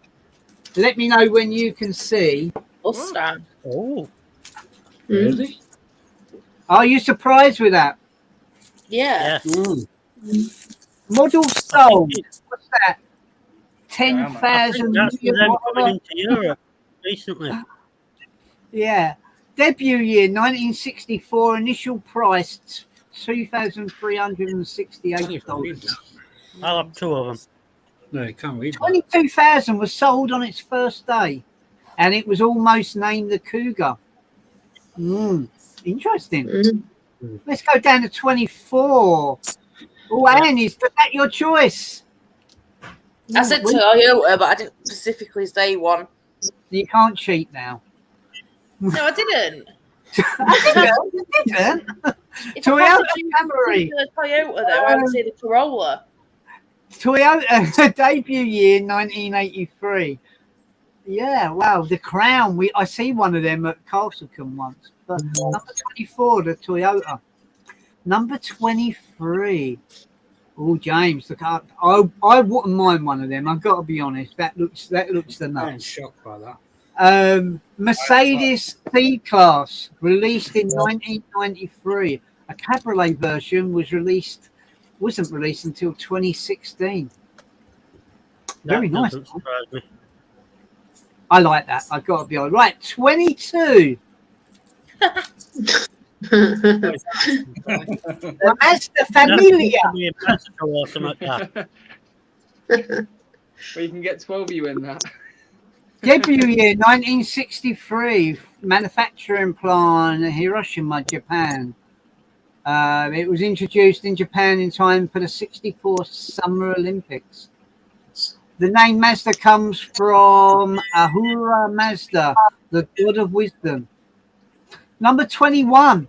Let me know when you can see. Mustang. Oh, Really? Are you surprised with that? Yeah. Model sold. What's that? I think 10,000. that's for them coming into Europe recently. Yeah. Debut year 1964. Initial price $2,368. I'll have two of them. No, you can't read that. 22,000 was sold on its first day, and it was almost named the Cougar. Interesting. Let's go down to 24. Oh, Anne, is that your choice? I said Toyota, but I didn't specifically say one. You can't cheat now. No, I didn't. You didn't. If Toyota I had to choose Camry. a Toyota, though, I would say the Corolla. Toyota debut year 1983. Yeah, wow, the Crown. I see one of them at Castlecombe once. But number 24, the Toyota. Number 23. Oh, James, look, I wouldn't mind one of them. I've got to be honest. That looks the I'm nuts. shocked by that. Mercedes C-Class, released in 1993. A cabriolet version wasn't released until 2016. Very nice. Doesn't surprise me. I like that. I've got to be honest. Right, 22. The Mazda Familia. Or something like that. Well, you can get 12 of you in that. Debut year 1963. Manufacturing plant, Hiroshima, Japan. It was introduced in Japan in time for the 64 Summer Olympics. The name Mazda comes from Ahura Mazda, the god of wisdom. Number 21.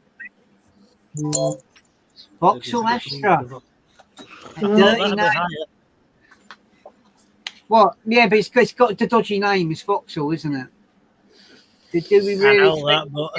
Vauxhall Astra. Dirty name. What? Yeah, but it's got the dodgy name. It's Vauxhall, isn't it? Do we really? I know that, but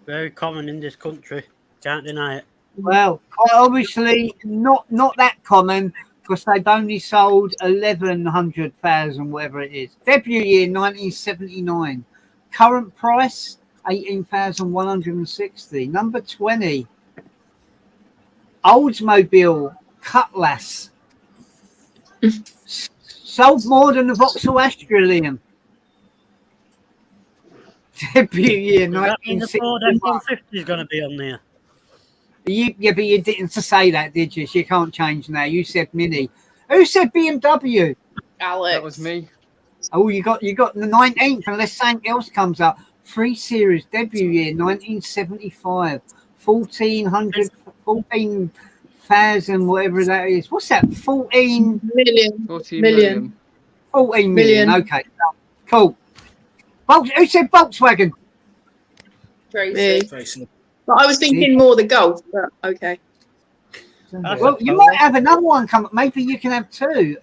very common in this country. Can't deny it. Well, quite obviously not that common, because they've only sold 1,100,000, whatever it is. Debut year 1979. Current price 18,160. Number 20. Oldsmobile Cutlass. Sold more than the Vauxhall Astra, Liam. Debut year The Ford 1961. F-150 is going to be on there. Yeah, but you didn't say that, did you? So you can't change now. You said Mini. Who said BMW? Alex. That was me. Oh, you got the 19th, unless something else comes up. 3 Series debut year 1975. 14,000, whatever that is. What's that? 14 million. 14 million. 14 million. Okay, cool. Who said Volkswagen? Tracy. But I was thinking more the Golf, but okay. Well, you might have another one come up. Maybe you can have two.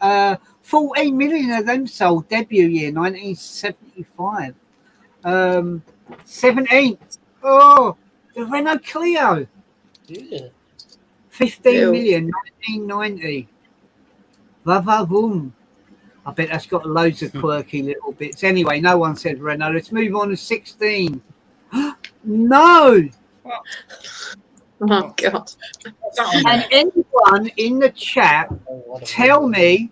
14 million of them sold debut year 1975. 17th. Oh, the Renault Clio. Yeah. 15 million, 1990. Vavavoom. I bet that's got loads of quirky little bits. Anyway, no one said Renault. Let's move on to 16. No. Oh God. And anyone in the chat, tell me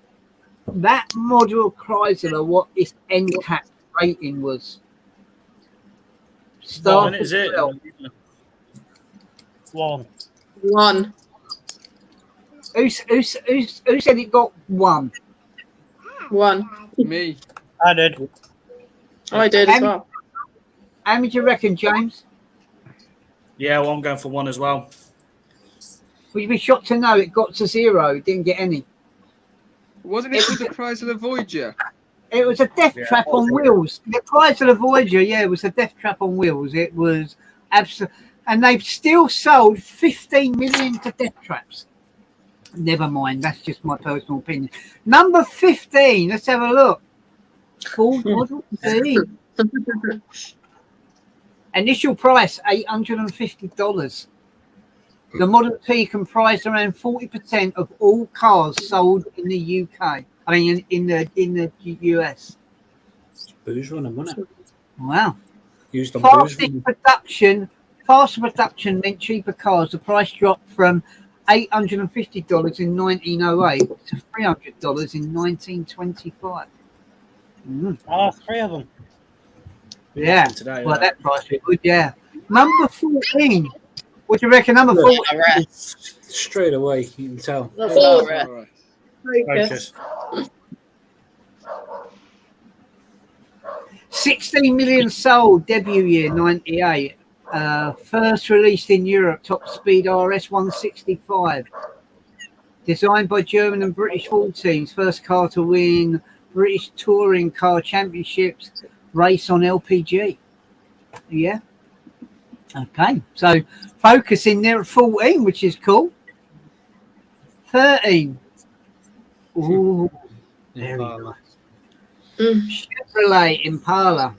that model of Chrysler, what its NCAP rating was. What is it? 1. Who said it got 1? 1. Me. I did. I did as well. How many do you reckon, James? Yeah, well, I'm going for 1 as well. Would you be shocked to know it got to 0? It didn't get any. Wasn't it with the Chrysler Voyager? It was a death trap on wheels. The Chrysler Voyager, it was a death trap on wheels. It was absolute, and they've still sold 15 million to death traps. Never mind, that's just my personal opinion. Number 15, let's have a look. Ford Model T. Initial price $850. The Model T comprised around 40% of all cars sold in the UK. I mean, in the US. It's booze running, wasn't it? Wow. Used on booze Faster production meant cheaper cars. The price dropped from $850 in 1908 to $300 in 1925. Oh, 3 of them. Yeah. Today, Well, that price was good, yeah. Number 14. What do you reckon, number 14? Straight away, you can tell. That's all right. Focus. 16 million sold, debut year 98. First released in Europe, top speed RS 165. Designed by German and British Ford teams, first car to win British Touring Car Championships race on LPG. Yeah. Okay, so Focus in there at 14, which is cool. 13. Ooh, very nice. Chevrolet Impala.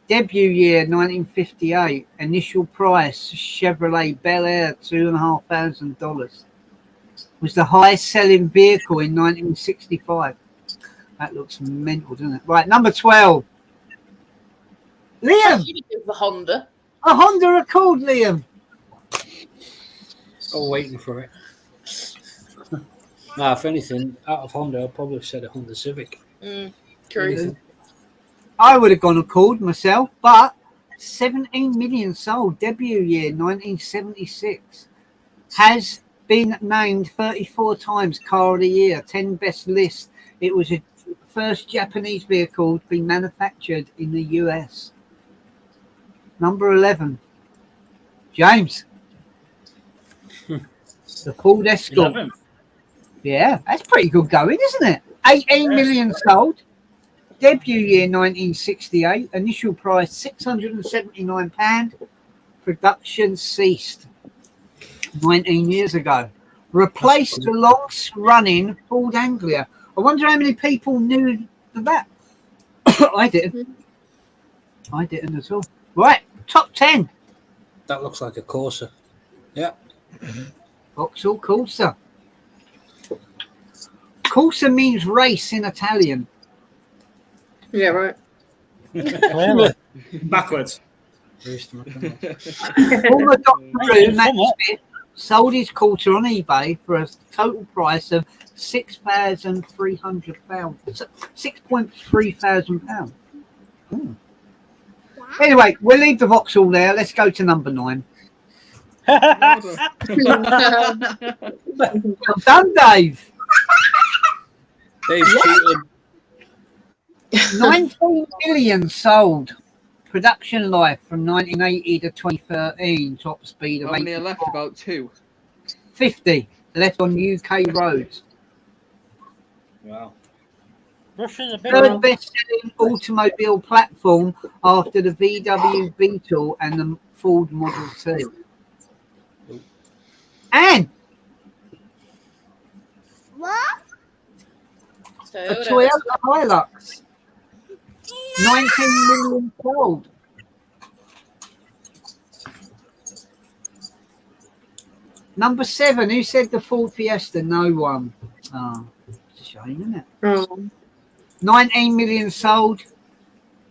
Debut year 1958. Initial price Chevrolet Bel Air $2,500. Was the highest selling vehicle in 1965. That looks mental, doesn't it? Right, number 12. Liam. The Honda. A Honda Accord, Liam. Oh, waiting for it. Nah, if anything, out of Honda, I'd probably said a Honda Civic. True. I would have gone Accord myself, but 17 million sold, debut year 1976. Has been named 34 times Car of the Year, 10 best list. It was a first Japanese vehicle to be manufactured in the US. Number 11. James. The Ford Escort. 11. Yeah, that's pretty good going, isn't it? 18 million sold. Debut year 1968. Initial price £679. Production ceased 19 years ago. Replaced the long-running Ford Anglia. I wonder how many people knew that. I didn't. I didn't at all. Right, top 10. That looks like a Corsa. Yeah. Vauxhall Corsa. Corsa means race in Italian. Yeah, right. Backwards. Former Doctor Who, Matt Smith, sold his Corsa on eBay for a total price of £6,300. £6,300. Anyway, we'll leave the Vauxhall there. Let's go to number 9. Well done, Dave. Dave's cheated. 19 million sold. Production life from 1980 to 2013. Top speed of How many are 84. left? About 2. 50 left on UK roads. Wow. Russia's a big Third one. best-selling automobile platform after the VW Beetle and the Ford Model T. And a Toyota Hilux. 19 million sold. Number 7. Who said the Ford Fiesta? No one. Oh, it's a shame, isn't it? Oh. 19 million sold.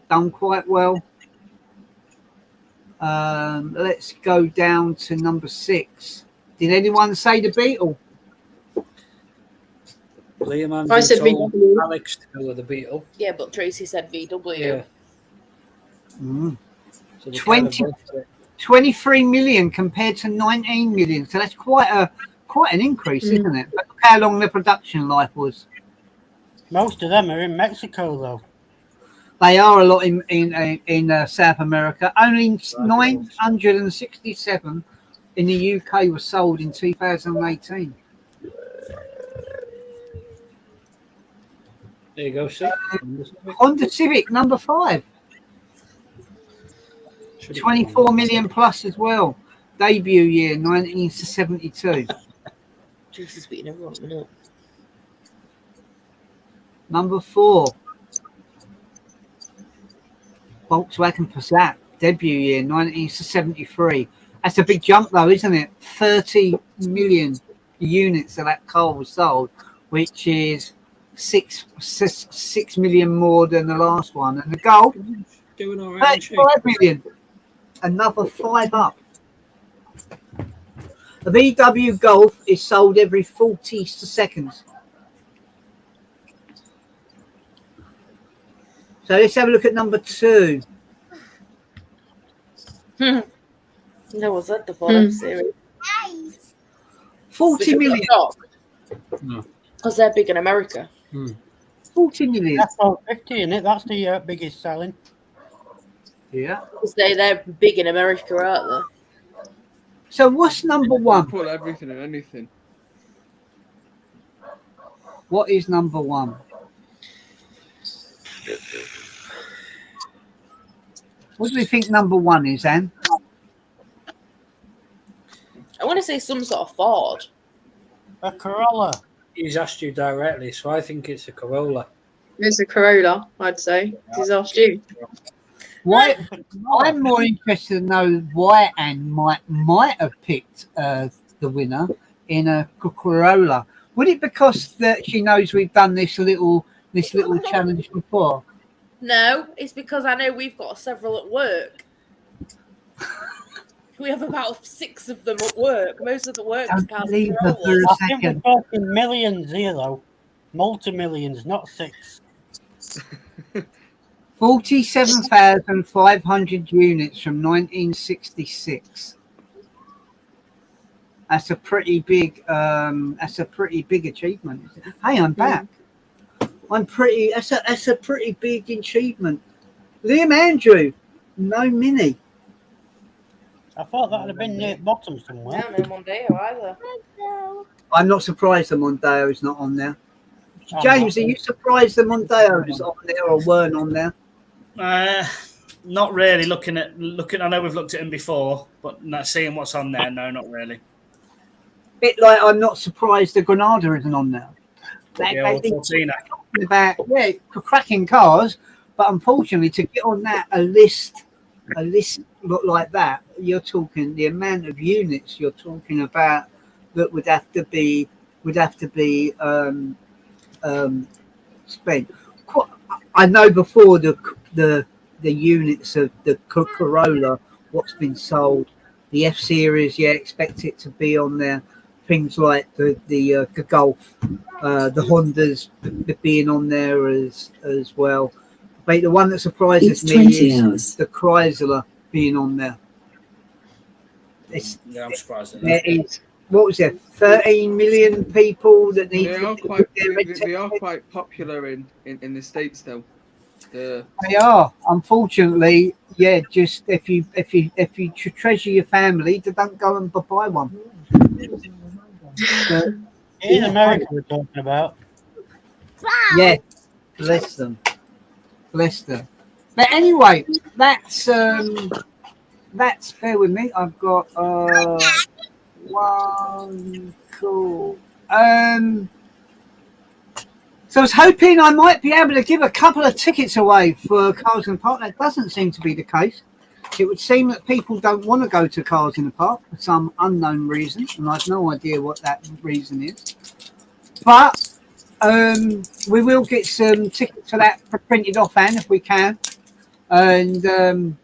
Done quite well. Let's go down to number 6. Did anyone say the Beetle? Liam I said told VW. Alex to go with the Beetle. Yeah, but Tracy said VW. Yeah. So they 20 kind of both- 23 million compared to 19 million. So that's quite an increase, isn't it? But look how long the production life was. Most of them are in Mexico, though. They are a lot in South America. Only 967 in the UK were sold in 2018. There you go, see? Honda Civic number 5. 24 million plus as well. Debut year 1972. Jesus, beating everyone at the minute. Number 4. Volkswagen Passat. Debut year 1973. That's a big jump though, isn't it? 30 million units of that car was sold, which is 6 million more than the last one. And the Golf, Doing all right. 35 million. Another 5 up. The VW Golf is sold every 40 seconds. So let's have a look at number 2. No, was that the Ford F-Series? 40 million. Because they're big in America. 40 million. That's all 50, isn't it? That's the biggest selling. Yeah. Because they're big in America, aren't they? So what's number 1? Pull everything and anything. What is number 1? What do we think number 1 is, Anne? I want to say some sort of Ford. A Corolla. He's asked you directly, so I think it's a Corolla. It's a Corolla, I'd say. He's asked you. Why? I'm more interested to know why Anne might have picked the winner in a Corolla. Would it because that she knows we've done this little challenge before? No, it's because I know we've got several at work. We have about 6 of them at work. Most of the work is cars and Corollas. I think we're talking millions here, though. Multi-millions, not 6. 47,500 units from 1966. That's a pretty big. That's a pretty big achievement. Hey, I'm back. That's a pretty big achievement. Liam Andrew, no Mini. I thought that would have been near the bottom somewhere. Yeah, no Mondeo either. I'm not surprised the Mondeo is not on there. I'm James, not. are you surprised the Mondeo is on there or weren't on there? Not really. Looking. I know we've looked at them before, but not seeing what's on there. No, not really. Bit like I'm not surprised the Granada isn't on there. The old Cortina. About cracking cars, but unfortunately to get on that a list look like that, you're talking the amount of units you're talking about that would have to be spent. I know before the units of the Corolla, what's been sold, the F Series, expect it to be on there. Things like the Golf, the Hondas being on there as well. But the one that surprises me is the Chrysler being on there. I'm surprised. There is, what was there, 13 million people that need They are quite popular in the States, though. They are, unfortunately. Just if you treasure your family, don't go and buy one. In America, we're talking about. Yeah, bless them. But anyway, that's bear with me. I've got one cool. So I was hoping I might be able to give a couple of tickets away for Cars in the Park. That doesn't seem to be the case. It would seem that people don't want to go to Cars in the Park for some unknown reason, and I have no idea what that reason is. But we will get some tickets for that printed off, Anne, if we can. And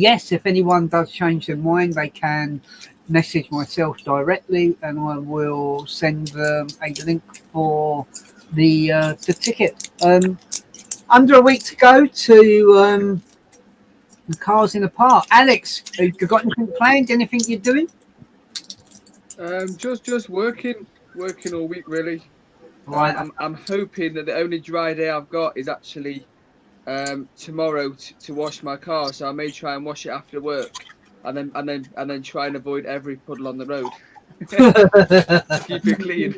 yes, if anyone does change their mind, they can message myself directly, and I will send them a link for the ticket. Under a week to go to the Cars in the Park. Alex, have you got anything planned? Anything you're doing? Just working all week really. Right. I'm hoping that the only dry day I've got is actually tomorrow to wash my car. So I may try and wash it after work, and then try and avoid every puddle on the road. Keep it clean.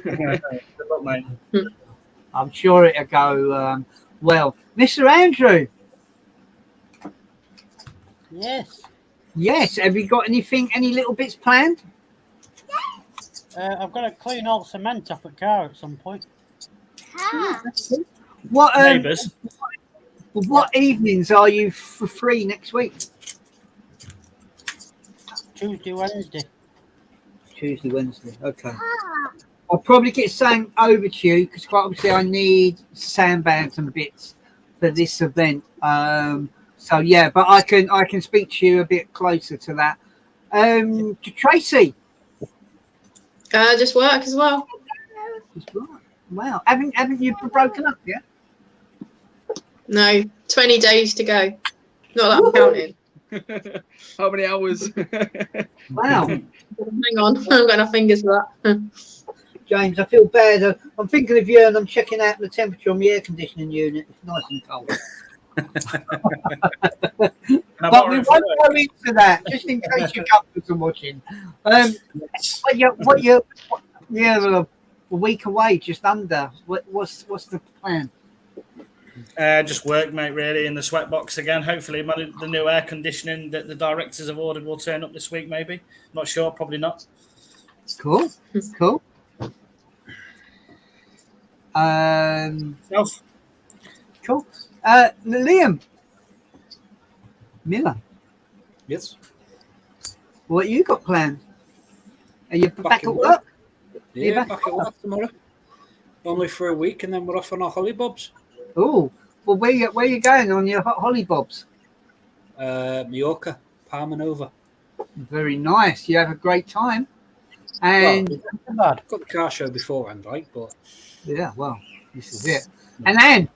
I'm sure it'll go well. Mr. Andrew. Yes. Yes. Have you got anything? Any little bits planned? I've got to clean all cement off a car at some point. What Neighbours. What evenings are you free next week? Tuesday, Wednesday. Tuesday, Wednesday. Okay. I'll probably get something over to you because quite obviously I need sandbags and bits for this event. So yeah, but I can speak to you a bit closer to that. Tracy. Just work as well. Wow. Haven't you broken up yet? No, 20 days to go. Not that I'm counting. How many hours? Wow. Hang on, I've got enough fingers for that. James, I feel bad. I'm thinking of you and I'm checking out the temperature on the air conditioning unit. It's nice and cold. But we won't go into that, just in case your couples are watching. A week away, just under. What's the plan? Just work, mate, really, in the sweatbox again. Hopefully, the new air conditioning that the directors have ordered will turn up this week, maybe. Not sure, probably not. Cool. Cool. Liam Miller. Yes. What you got planned? Are you back at work? Yeah, back at work tomorrow. Only for a week, and then we're off on our hollybobs. Oh, well, where you going on your hollybobs? Mallorca, Palma Nova. Very nice. You have a great time. And got the car show beforehand, right? But yeah, well, this is it. And then,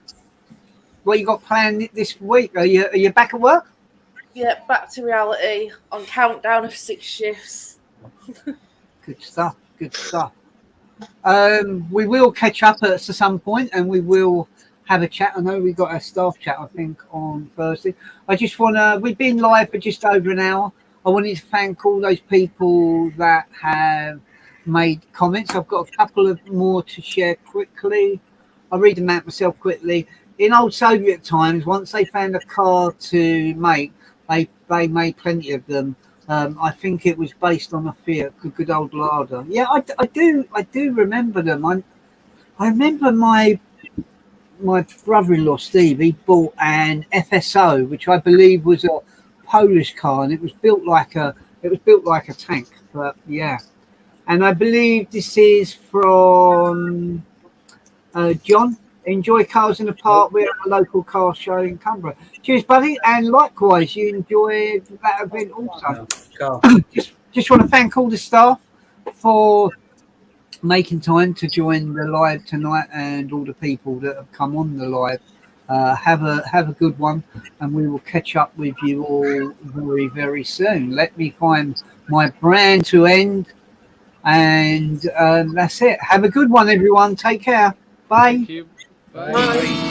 what you got planned this week? Are you back at work? Yeah, back to reality on countdown of 6 shifts. Good stuff. We will catch up at some point, and we will have a chat. I know we got a staff chat, I think, on Thursday. We've been live for just over an hour. I wanted to thank all those people that have made comments. I've got a couple of more to share quickly. I'll read them out myself quickly. In old Soviet times, once they found a car to make, they made plenty of them. I think it was based on a Fiat, good old Lada. Yeah, I do remember them. I remember my brother-in-law Steve. He bought an FSO, which I believe was a Polish car, and it was built like a tank. But yeah, and I believe this is from John. Enjoy Cars in the Park. We're at a local car show in Cumbria. Cheers, buddy. And likewise, you enjoyed that event also. Just want to thank all the staff for making time to join the live tonight, and all the people that have come on the live. Have a good one, and we will catch up with you all very, very soon. Let me find my brand to end, and that's it. Have a good one, everyone. Take care. Bye. Thank you. Bye.